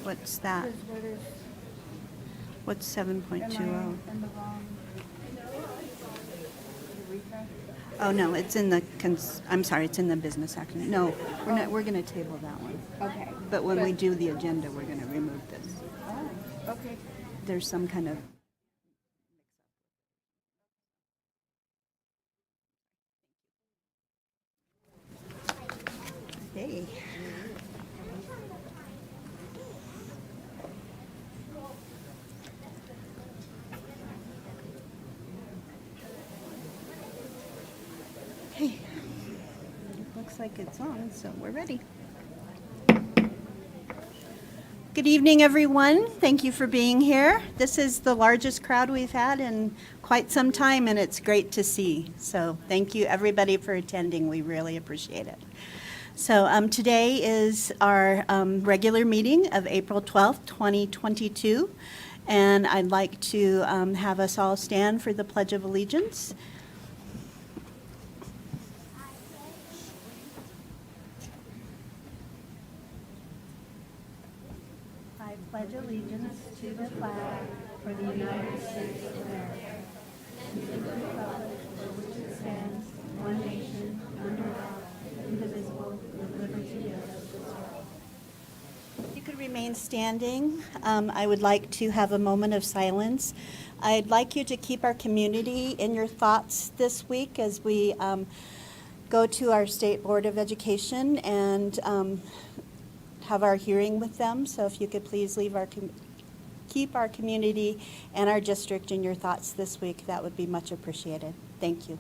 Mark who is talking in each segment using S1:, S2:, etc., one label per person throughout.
S1: What's that? What's 7.20? Oh, no, it's in the, I'm sorry, it's in the business action. No, we're going to table that one.
S2: Okay.
S1: But when we do the agenda, we're going to remove this.
S2: Oh, okay.
S1: There's some kind of... Hey. Okay. Looks like it's on, so we're ready. Good evening, everyone. Thank you for being here. This is the largest crowd we've had in quite some time, and it's great to see. So thank you, everybody, for attending. We really appreciate it. So today is our regular meeting of April 12th, 2022, and I'd like to have us all stand for the Pledge of Allegiance. I pledge allegiance to the flag for the United States of America, and to the republic for which it stands, one nation, under God, indivisible, with liberty and justice for all. You could remain standing. I would like to have a moment of silence. I'd like you to keep our community in your thoughts this week as we go to our State Board of Education and have our hearing with them. So if you could please keep our community and our district in your thoughts this week, that would be much appreciated. Thank you.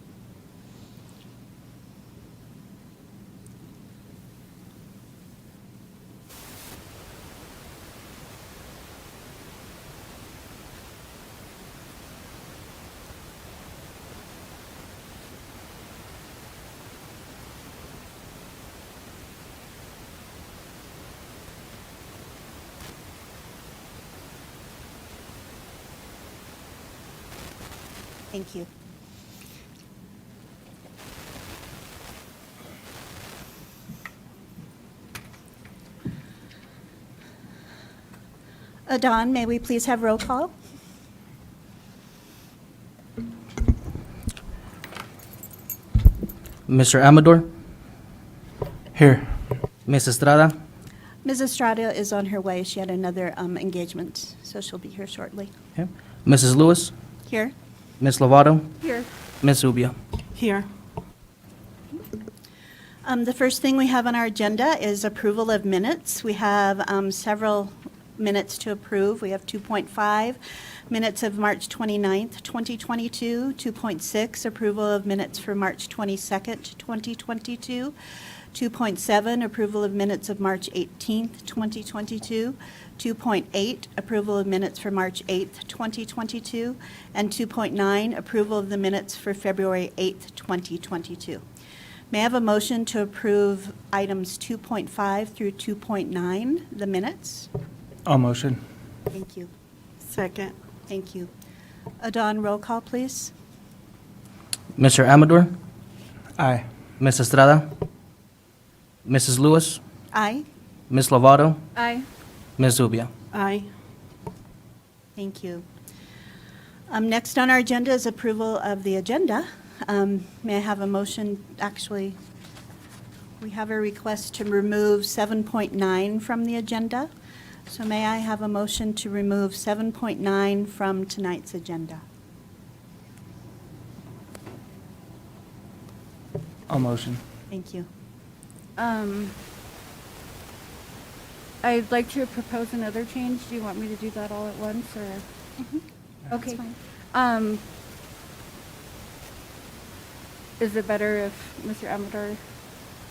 S1: Thank you. Don, may we please have roll call?
S3: Mr. Amador,
S4: Here.
S3: Ms. Estrada,
S1: Ms. Estrada is on her way. She had another engagement, so she'll be here shortly.
S3: okay. Mrs. Lewis,
S1: Here?
S3: Ms. Lovato,
S1: Here.
S3: Ms. Ubia.
S4: Here.
S1: The first thing we have on our agenda is approval of minutes. We have several minutes to approve. We have 2.5, minutes of March 29th, 2022. 2.6, approval of minutes for March 22nd, 2022. 2.7, approval of minutes of March 18th, 2022. 2.8, approval of minutes for March 8th, 2022. And 2.9, approval of the minutes for February 8th, 2022. May I have a motion to approve items 2.5 through 2.9, the minutes?
S4: All motion.
S1: Thank you.
S4: Second.
S1: Thank you. Adon, roll call, please.
S3: Mr. Amador,
S4: Aye.
S3: Ms. Estrada, Mrs. Lewis,
S1: Aye.
S3: Ms. Lovato,
S2: Aye.
S3: Ms. Ubia.
S4: Aye.
S1: Thank you. Next on our agenda is approval of the agenda. May I have a motion? Actually, we have a request to remove 7.9 from the agenda. So may I have a motion to remove 7.9 from tonight's agenda?
S4: All motion.
S1: Thank you.
S2: I'd like to propose another change. Do you want me to do that all at once, or? Okay.
S1: That's fine.
S2: Is it better if Mr. Amador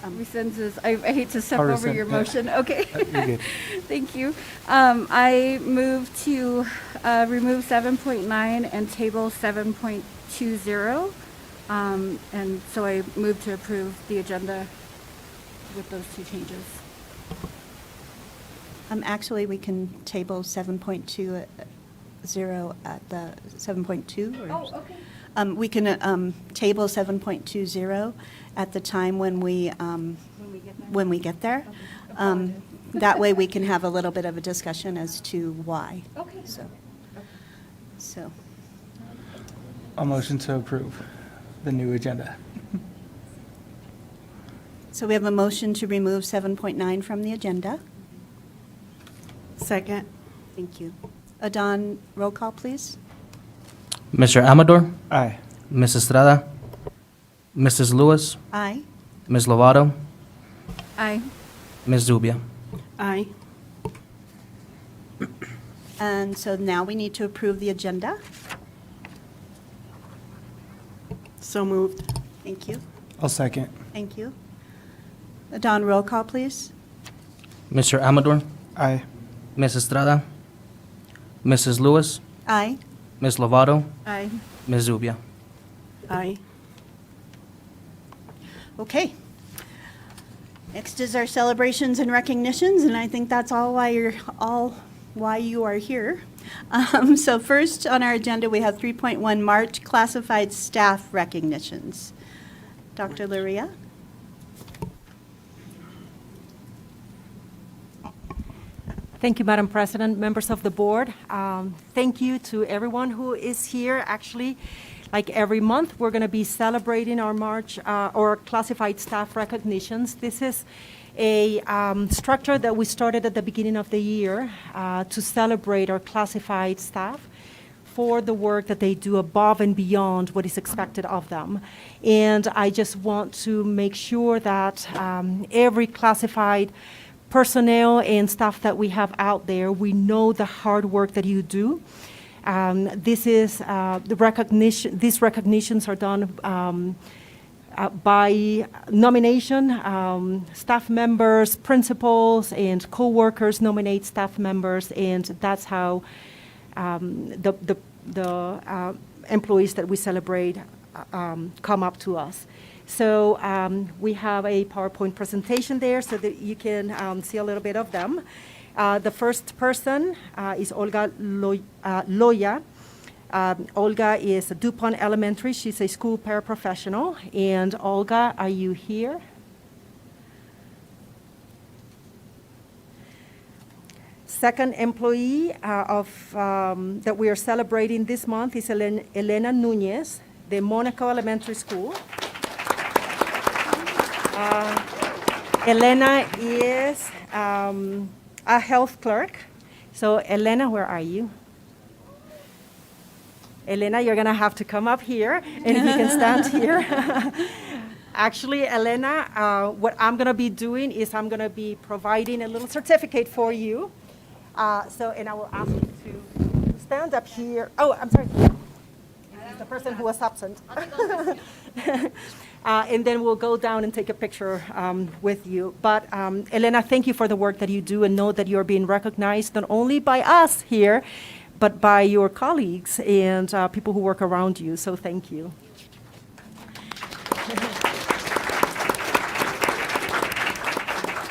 S2: rescinds his, I hate to step
S4: I'll
S2: over
S4: rescind,
S2: your
S4: yeah.
S2: motion. Okay.
S4: You're good.
S2: Thank you. I move to remove 7.9 and table 7.20. And so I move to approve the agenda with those two changes.
S1: Actually, we can table 7.20 at the 7.2 or?
S2: Oh, okay.
S1: We can table 7.20 at the time when we
S2: When we get there?
S1: when we get there.
S2: Okay.
S1: that way we can have a little bit of a discussion as to why.
S2: Okay.
S1: So,
S4: I'll motion to approve the new agenda.
S1: so we have a motion to remove 7.9 from the agenda.
S5: Second.
S1: Thank you. Adon, roll call, please.
S3: Mr. Amador,
S4: Aye.
S3: Ms. Estrada, Mrs. Lewis,
S1: Aye.
S3: Ms. Lovato,
S2: Aye.
S3: Ms. Zubia.
S5: Aye.
S1: And so now we need to approve the agenda.
S5: So moved.
S1: Thank you.
S4: I'll second.
S1: Thank you. Adon, roll call, please.
S3: Mr. Amador,
S4: Aye.
S3: Ms. Estrada, Mrs. Lewis,
S1: Aye.
S3: Ms. Lovato,
S2: Aye.
S3: Ms. Zubia.
S5: Aye.
S1: Okay. Next is our celebrations and recognitions, and I think that's all why you are here. So first on our agenda, we have 3.1 March classified staff recognitions. Dr. Luria?
S6: Thank you, Madam President, members of the board. Thank you to everyone who is here. Actually, like every month, we're going to be celebrating our March or classified staff recognitions. This is a structure that we started at the beginning of the year to celebrate our classified staff for the work that they do above and beyond what is expected of them. And I just want to make sure that every classified personnel and staff that we have out there, we know the hard work that you do. This is the recognition. These recognitions are done by nomination. Staff members, principals, and co-workers nominate staff members, and that's how the employees that we celebrate come up to us. So we have a PowerPoint presentation there so that you can see a little bit of them. The first person is Olga Loya. Olga is at DuPont Elementary. She's a school paraprofessional. And Olga, are you here? Second employee that we are celebrating this month is Elena Nunez, the Monaco Elementary School. Elena is a health clerk. So Elena, where are you? Elena, you're going to have to come up here, and if you can stand here. Actually, Elena, what I'm going to be doing is I'm going to be providing a little certificate for you. And I will ask you to stand up here. Oh, I'm sorry. The person who was absent. And then we'll go down and take a picture with you. But Elena, thank you for the work that you do, and know that you're being recognized not only by us here, but by your colleagues and people who work around you. So thank you.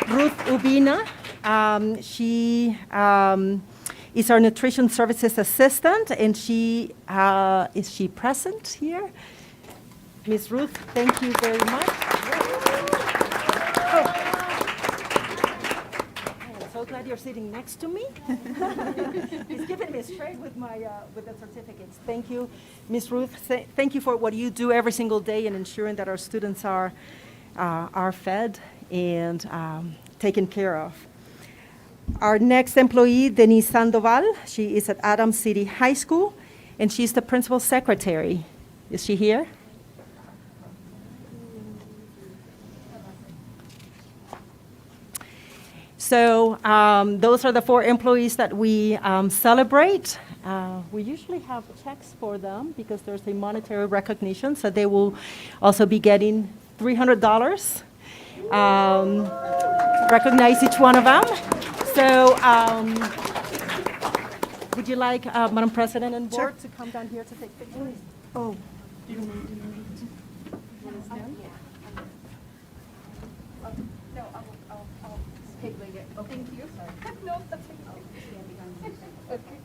S6: Ruth Ubina, she is our nutrition services assistant, and is she present here? Ms. Ruth, thank you very much. Oh. I'm so glad you're sitting next to me. He's giving me straight with with the certificates. Thank you, Ms. Ruth. Thank you for what you do every single day in ensuring that our students are fed and taken care of. Our next employee, Denis Sandoval, she is at Adams City High School, and she's the principal secretary. Is she here? So those are the 4 employees that we celebrate. We usually have checks for them because there's a monetary recognition, so they will also be getting $300. Recognize each one of them. So would you like, Madam President and Board, to come down here to take pictures?
S1: Oh.
S2: Thank you. No, that's okay.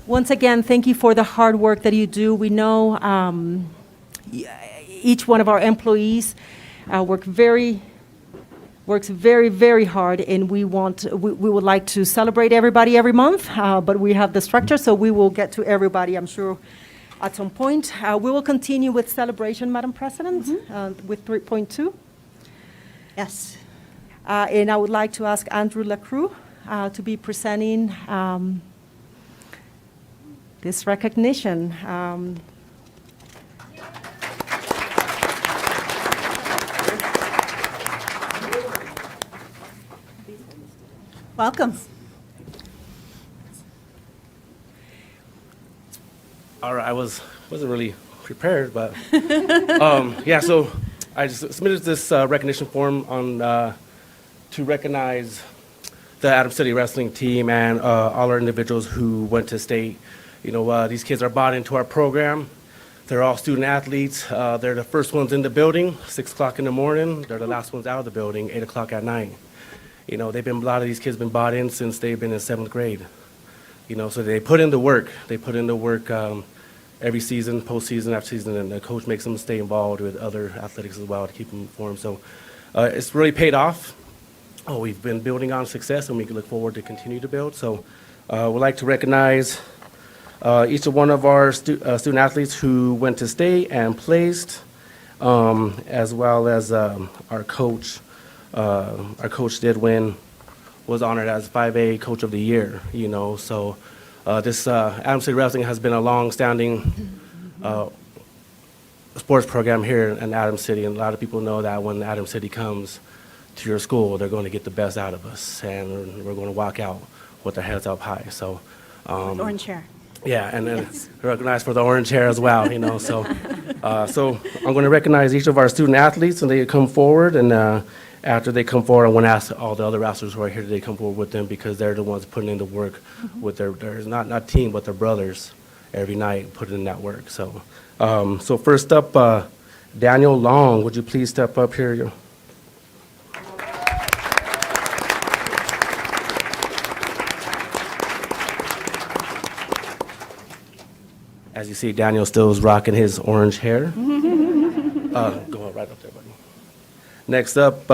S6: Once again, thank you for the hard work that you do. We know each one of our employees works very, very hard, and we would like to celebrate everybody every month, but we have the structure, so we will get to everybody, I'm sure, at some point. We will continue with celebration, Madam President, with 3.2.
S1: Yes.
S6: And I would like to ask Andrew Lacroix to be presenting this recognition.
S1: Welcome.
S7: All right, I wasn't really prepared, but yeah. So I just submitted this recognition form on to recognize the Adams City wrestling team and all our individuals who went to state. You know, these kids are bought into our program. They're all student athletes. They're the first ones in the building, 6 o'clock in the morning. They're the last ones out of the building, 8 o'clock at night. You know, a lot of these kids been bought in since they've been in 7th grade. You know, so they put in the work. They put in the work every season, postseason, after season, and the coach makes them stay involved with other athletics as well to keep them informed. So it's really paid off. We've been building on success, and we can look forward to continue to build. So we'd like to recognize each of one of our student athletes who went to state and placed, as well as our coach. Our coach did win, was honored as 5A Coach of the Year, you know. So this Adams City Wrestling has been a long-standing sports program here in Adams City, and a lot of people know that when Adams City comes to your school, they're going to get the best out of us, and we're going to walk out with our heads up high. So
S1: Orange hair.
S7: yeah, and then recognized for the orange hair as well, you know. So so I'm going to recognize each of our student athletes, and they come forward, and after they come forward, I want to ask all the other wrestlers who are here today to come forward with them, because they're the ones putting in the work with their not team, but their brothers every night putting in that work. So so first up, Daniel Long, would you please step up here? As you see, Daniel still is rocking his orange hair. Go right up there, buddy. Next up,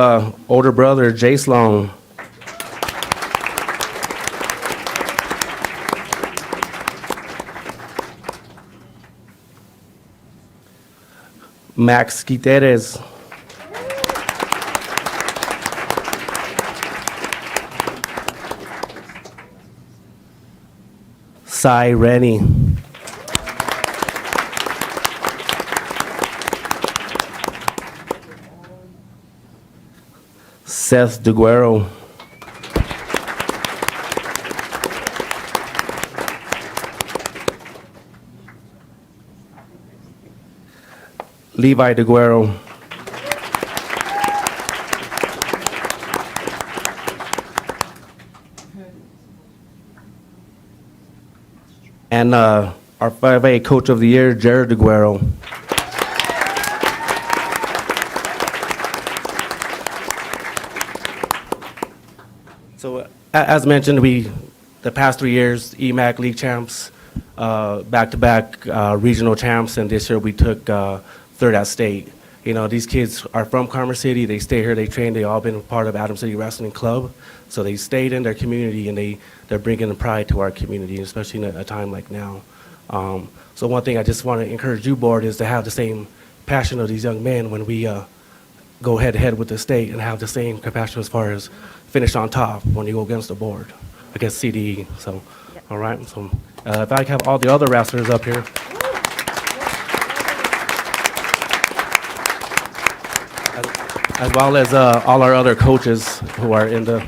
S7: older brother, Jace Long. Max Quiteres. Sai Rennie. Seth DeGuero. Levi DeGuero. And our 5A Coach of the Year, Jared DeGuero. So as mentioned, the past 3 years, EMAC league champs, back-to-back regional champs, and this year we took third at state. You know, these kids are from Commerce City. They stay here, they train. They all been part of Adams City Wrestling Club. So they stayed in their community, and they're bringing pride to our community, especially in a time like now. So one thing I just want to encourage you, board, is to have the same passion of these young men when we go head-to-head with the state, and have the same compassion as far as finish on top when you go against the board, against CDE. So, all right. So if I have all the other wrestlers up here. As well as all our other coaches who are in the.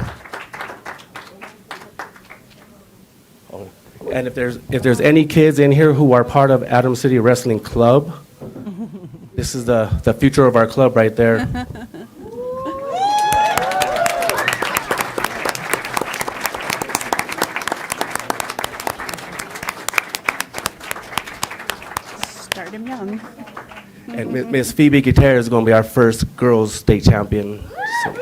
S7: Oh, And if there's any kids in here who are part of Adams City Wrestling Club, this is the future of our club right there.
S5: Start him young.
S7: And Miss Phoebe Gutierrez is going to be our first girls state champion. So.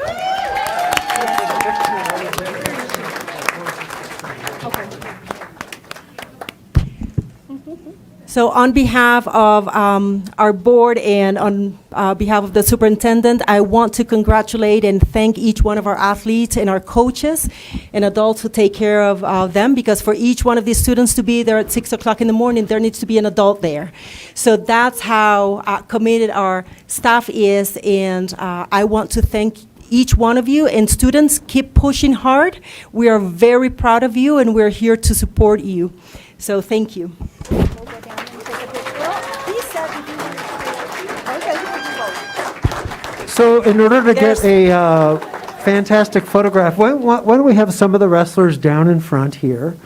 S6: So on behalf of our board and on behalf of the superintendent, I want to congratulate and thank each one of our athletes and our coaches and adults who take care of them, because for each one of these students to be there at 6 o'clock in the morning, there needs to be an adult there. So that's how committed our staff is, and I want to thank each one of you. And students, keep pushing hard. We are very proud of you, and we're here to support you. So thank you.
S8: So in order to get a fantastic photograph, why don't we have some of the wrestlers down in front here?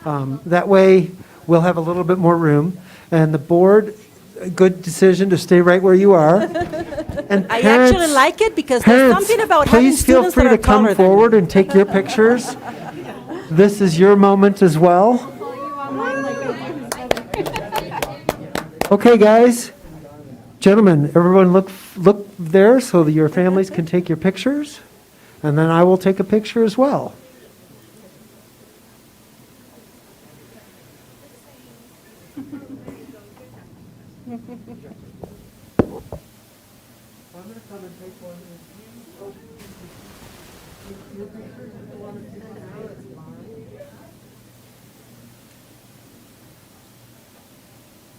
S8: That way, we'll have a little bit more room. And the board, a good decision to stay right where you are. And
S6: I
S8: parents-
S6: actually like it because there's
S8: parents,
S6: something about having
S8: please feel
S6: students
S8: free
S6: that are
S8: to come
S6: taller than
S8: forward and take your pictures. This is your moment as well. Okay, guys. Gentlemen, everyone look there so that your families can take your pictures. And then I will take a picture as well.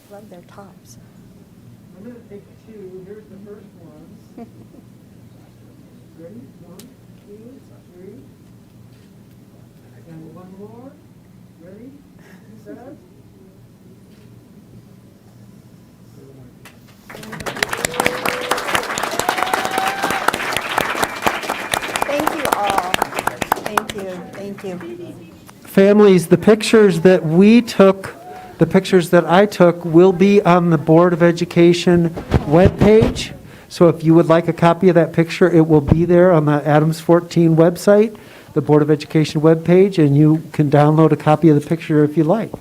S5: Love their tops.
S8: I'm going to take two. Here's the first one. Ready? 1, 2, 3. And one more. Ready? Set.
S5: Thank you all. Thank you, thank you.
S8: Families, the pictures that we took, the pictures that I took will be on the Board of Education webpage. So if you would like a copy of that picture, it will be there on the Adams 14 website, the Board of Education webpage, and you can download a copy of the picture if you like.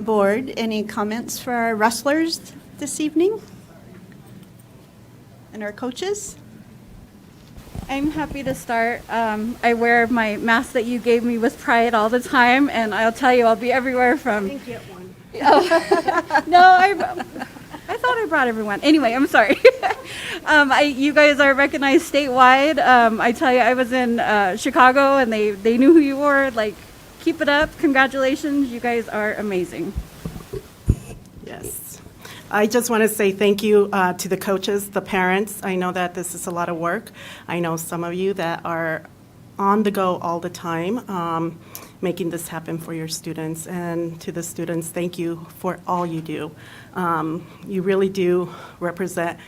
S5: Board, any comments for our wrestlers this evening? And our coaches?
S2: I'm happy to start. I wear my mask that you gave me with pride all the time, and I'll tell you, I'll be everywhere from.
S5: Get one.
S2: No, I thought I brought everyone. Anyway, I'm sorry. You guys are recognized statewide. I tell you, I was in Chicago, and they knew who you were. Like, keep it up. Congratulations. You guys are amazing.
S5: Yes. I just want to say thank you to the coaches, the parents. I know that this is a lot of work. I know some of you that are on the go all the time, making this happen for your students. And to the students, thank you for all you do. You really do represent,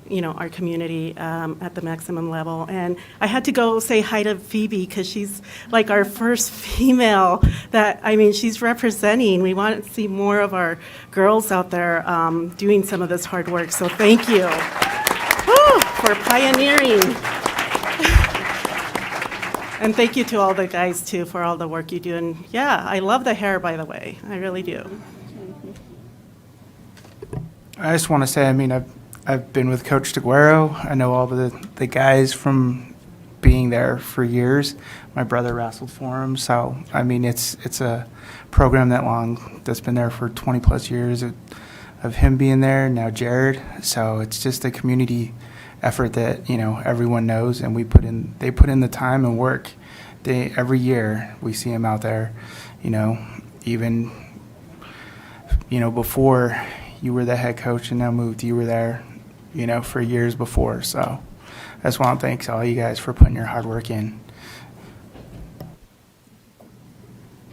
S5: you know, our community at the maximum level. And I had to go say hi to Phoebe because she's like our first female that, I mean, she's representing. We want to see more of our girls out there doing some of this hard work. So thank you for pioneering. And thank you to all the guys, too, for all the work you do. And, yeah, I love the hair, by the way. I really do.
S4: I just want to say, I mean, I've been with Coach DeGuero. I know all the guys from being there for years. My brother wrestled for him. So, I mean, it's a program that's been there for 20 plus years of him being there, now Jared. So it's just a community effort that, you know, everyone knows, and they put in the time and work. Every year we see them out there, you know, even, you know, before you were the head coach and now moved, you were there, you know, for years before. So I just want to thank all you guys for putting your hard work in.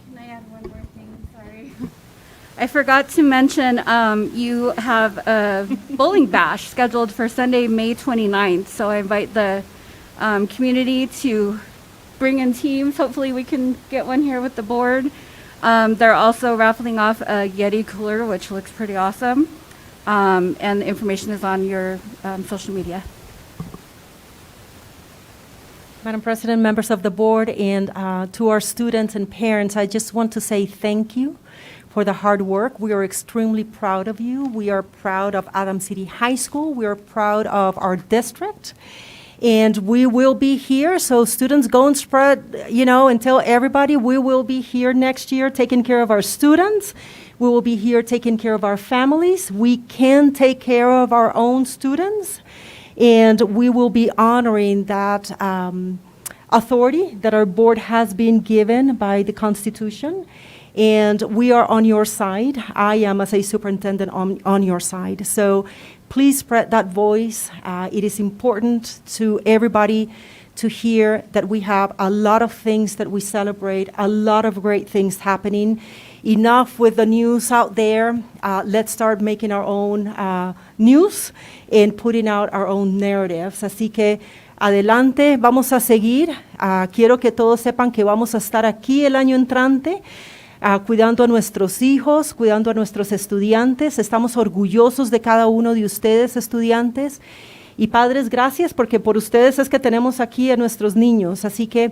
S2: Can I add one more thing? Sorry. I forgot to mention, you have a bowling bash scheduled for Sunday, May 29th. So I invite the community to bring in teams. Hopefully we can get one here with the board. They're also raffling off a Yeti cooler, which looks pretty awesome. And the information is on your social media.
S6: Madam President, members of the board, and to our students and parents, I just want to say thank you for the hard work. We are extremely proud of you. We are proud of Adams City High School. We are proud of our district. And we will be here, so students go and spread, and tell everybody we will be here next year taking care of our students. We will be here taking care of our families. We can take care of our own students. And we will be honoring that authority that our board has been given by the Constitution. And we are on your side. I am, as a superintendent, on your side. So please spread that voice. It is important to everybody to hear that we have a lot of things that we celebrate, a lot of great things happening. Enough with the news out there. Let's start making our own news and putting out our own narratives. Así que adelante, vamos a seguir. Quiero que todos sepan que vamos a estar aquí el año entrante, cuidando a nuestros hijos, cuidando a nuestros estudiantes. Estamos orgullosos de cada uno de ustedes, estudiantes. Y padres, gracias, porque por ustedes es que tenemos aquí a nuestros niños. Así que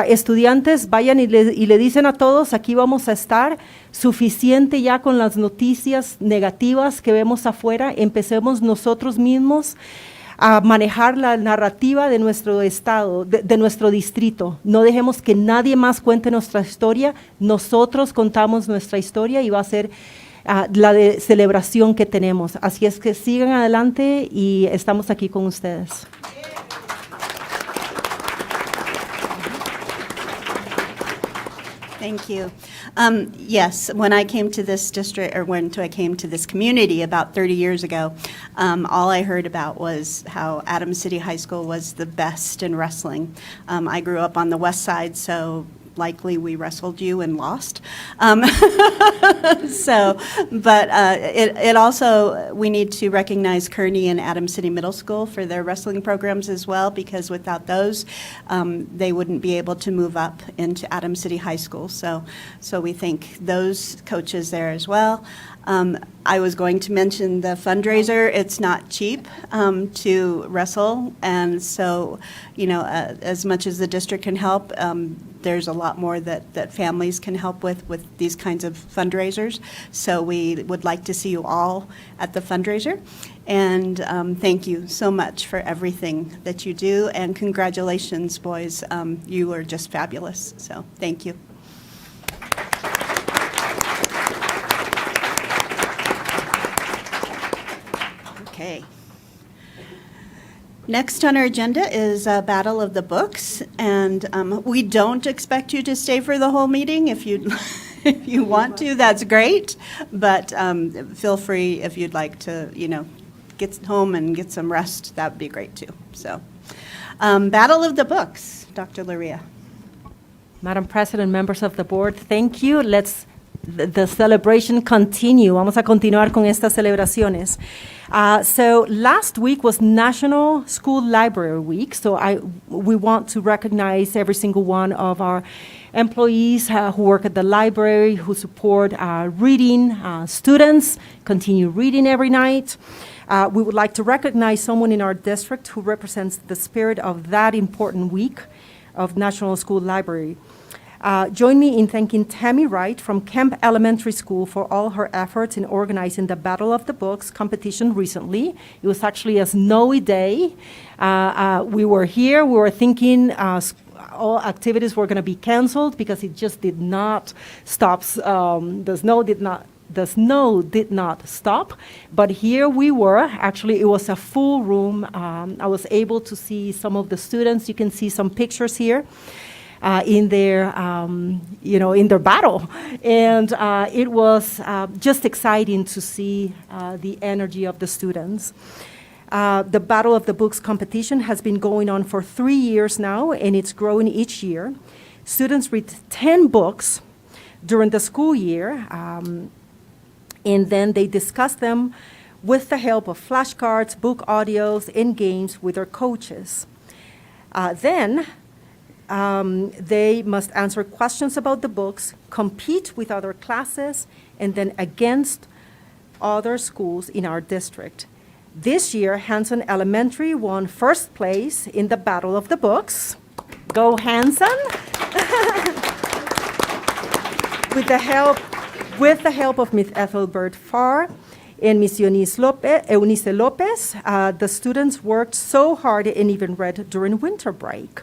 S6: estudiantes, vayan y le dicen a todos, aquí vamos a estar. Suficiente ya con las noticias negativas que vemos afuera. Empecemos nosotros mismos a manejar la narrativa de nuestro estado, de nuestro distrito. No dejemos que nadie más cuente nuestra historia. Nosotros contamos nuestra historia y va a ser la de celebración que tenemos. Así es que sigan adelante y estamos aquí con ustedes.
S1: Thank you. Yes, when I came to this district, or when I came to this community about 30 years ago, all I heard about was how Adams City High School was the best in wrestling. I grew up on the west side, so likely we wrestled you and lost. It also, we need to recognize Kearney and Adams City Middle School for their wrestling programs as well, because without those, they wouldn't be able to move up into Adams City High School. So we thank those coaches there as well. I was going to mention the fundraiser. It's not cheap to wrestle, and so, as much as the district can help, there's a lot more that families can help with these kinds of fundraisers. So we would like to see you all at the fundraiser. And thank you so much for everything that you do, and congratulations, boys. You are just fabulous, so thank you. Okay. Next on our agenda is a Battle of the Books, and we don't expect you to stay for the whole meeting. If you want to, that's great, but feel free if you'd like to, get home and get some rest. That would be great too. So, Battle of the Books, Dr. Luria.
S6: Madam President, members of the board, thank you. Let's the celebration continue. Vamos a continuar con estas celebraciones. So last week was National School Library Week, so we want to recognize every single one of our employees who work at the library, who support reading. Students continue reading every night. We would like to recognize someone in our district who represents the spirit of that important week of National School Library. Join me in thanking Tammy Wright from Kemp Elementary School for all her efforts in organizing the Battle of the Books competition recently. It was actually a snowy day. We were here, we were thinking all activities were going to be canceled because it just did not stop. The snow did not stop, but here we were. Actually, it was a full room. I was able to see some of the students. You can see some pictures here. In their battle. And it was just exciting to see the energy of the students. The Battle of the Books competition has been going on for 3 years now, and it's growing each year. Students read 10 books during the school year, and then they discuss them with the help of flashcards, book audios, and games with their coaches. Then they must answer questions about the books, compete with other classes, and then against other schools in our district. This year, Hanson Elementary won first place in the Battle of the Books. Go Hanson! With the help of Ms. Ethelbert Farr and Ms. Eunice Lopez, the students worked so hard and even read during winter break.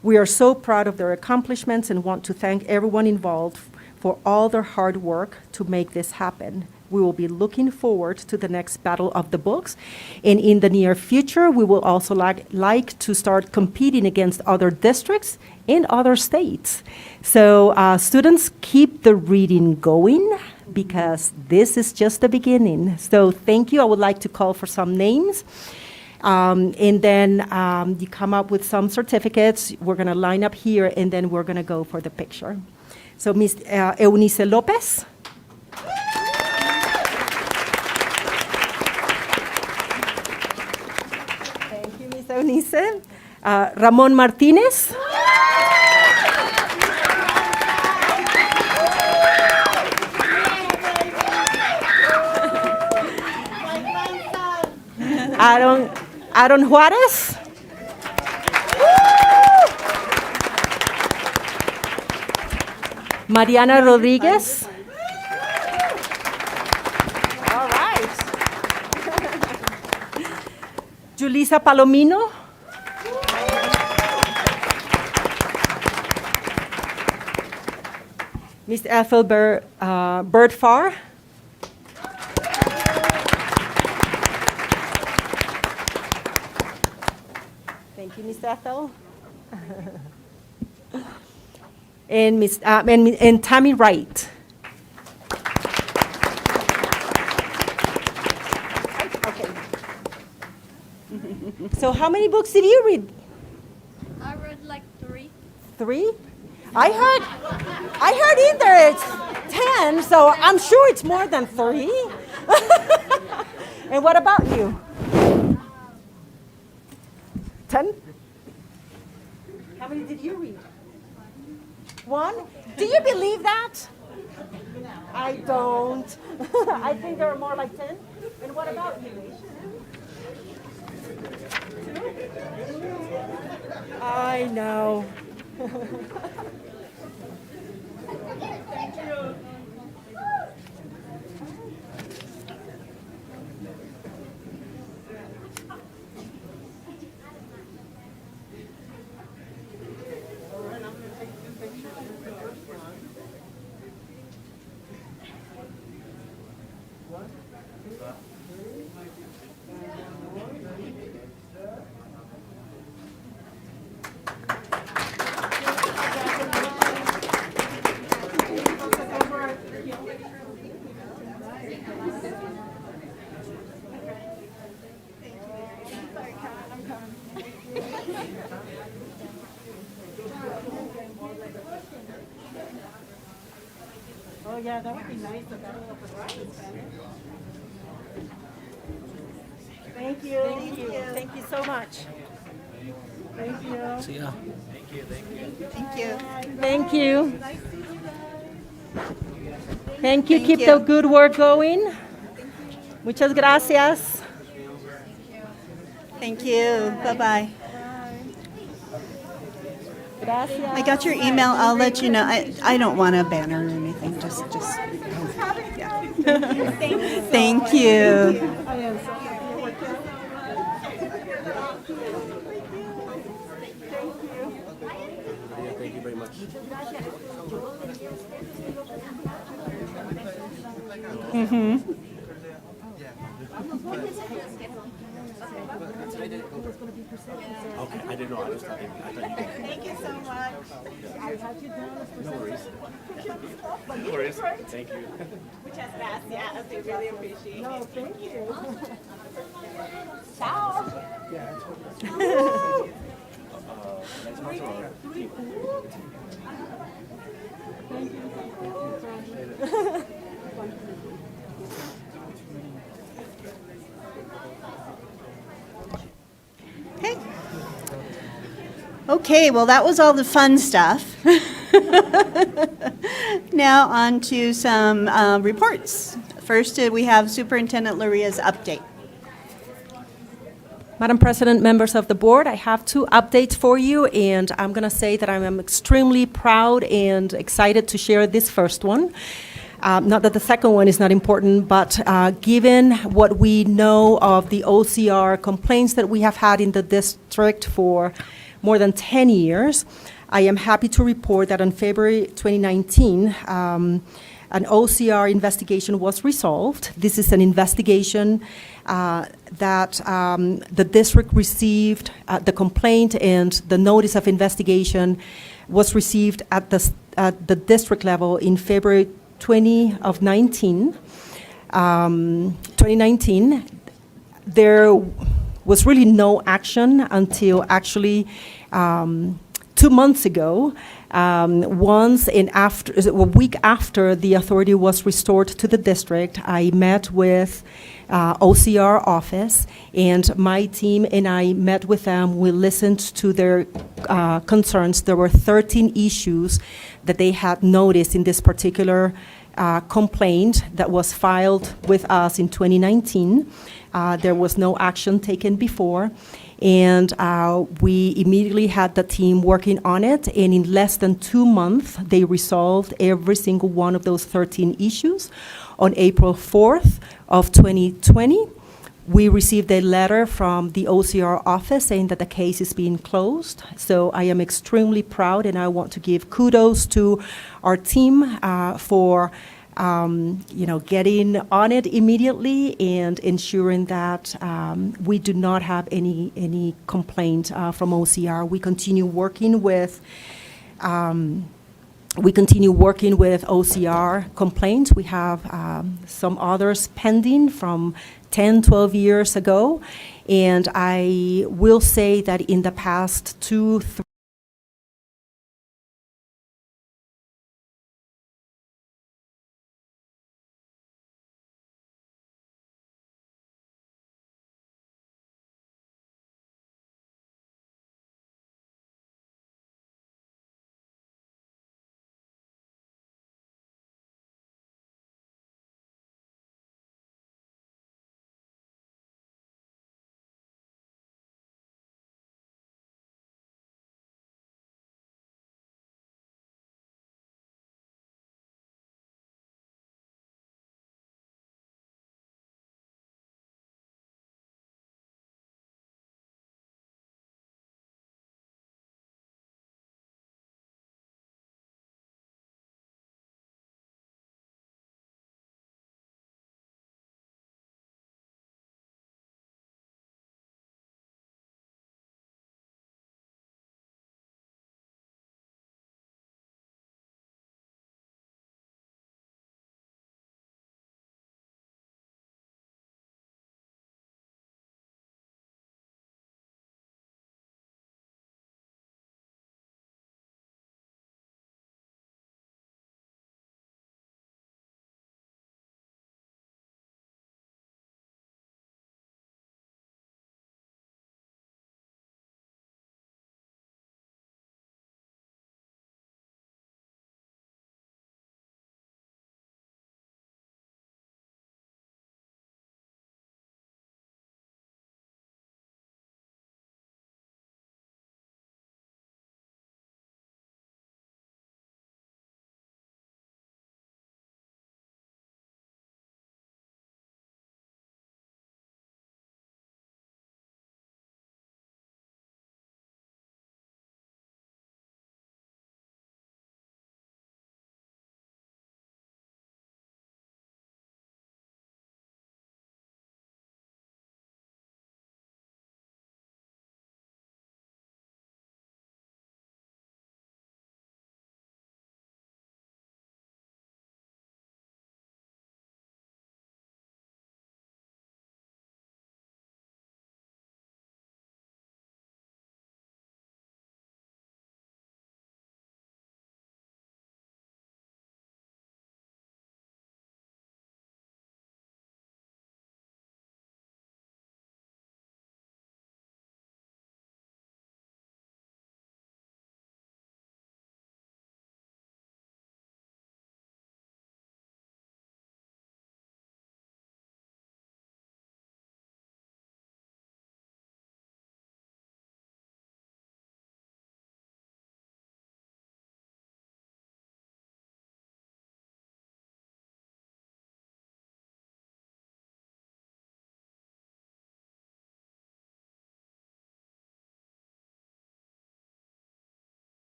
S6: We are so proud of their accomplishments and want to thank everyone involved for all their hard work to make this happen. We will be looking forward to the next Battle of the Books, and in the near future, we will also like to start competing against other districts in other states. So students, keep the reading going, because this is just the beginning. So thank you. I would like to call for some names. And then you come up with some certificates. We're going to line up here, and then we're going to go for the picture. So Ms. Eunice Lopez. Thank you, Ms. Eunice. Ramon Martinez. Aaron Juarez. Mariana Rodriguez. All right. Julissa Palomino. Ms. Ethelbert Bird Farr. Thank you, Ms. Ethel. And Tammy Wright. Okay. So how many books did you read?
S9: I read like 3.
S6: 3? I heard in there it's 10, so I'm sure it's more than 3. And what about you? 10? How many did you read? 1? Do you believe that? I don't. I think there are more like 10. And what about you? 2? I know. Thank you. Oh, yeah, that would be nice. Thank you. Thank you. Thank you so much. Thank you.
S3: See ya.
S1: Thank you.
S6: Thank you. Thank you. Keep the good work going. Muchas gracias.
S1: Thank you. Bye-bye.
S6: Gracias.
S1: I got your email. I'll let you know. I don't want a banner or anything. Just yeah. Thank you.
S7: Thank you very much. Okay, I didn't know. I thought you did.
S1: Thank you so much.
S7: No worries. No worries. Thank you.
S1: Muchas gracias. We really appreciate it.
S6: No, thank you.
S1: Okay. Okay, well, that was all the fun stuff. Now on to some reports. First, we have Superintendent Luria's update.
S6: Madam President, members of the board, I have two updates for you, and I'm going to say that I am extremely proud and excited to share this first one. Not that the second one is not important, but given what we know of the OCR complaints that we have had in the district for more than 10 years, I am happy to report that on February 2019, an OCR investigation was resolved. This is an investigation that the district received, the complaint and the notice of investigation was received at the district level in February 2019. There was really no action until actually 2 months ago. A week after the authority was restored to the district, I met with OCR office, and my team and I met with them. We listened to their concerns. There were 13 issues that they had noticed in this particular complaint that was filed with us in 2019. There was no action taken before. And we immediately had the team working on it, and in less than 2 months, they resolved every single one of those 13 issues. On April 4th of 2020, we received a letter from the OCR office saying that the case is being closed. So I am extremely proud, and I want to give kudos to our team for getting on it immediately and ensuring that we do not have any complaint from OCR. We continue working with OCR complaints. We have some others pending from 10, 12 years ago. And I will say that in the past 2,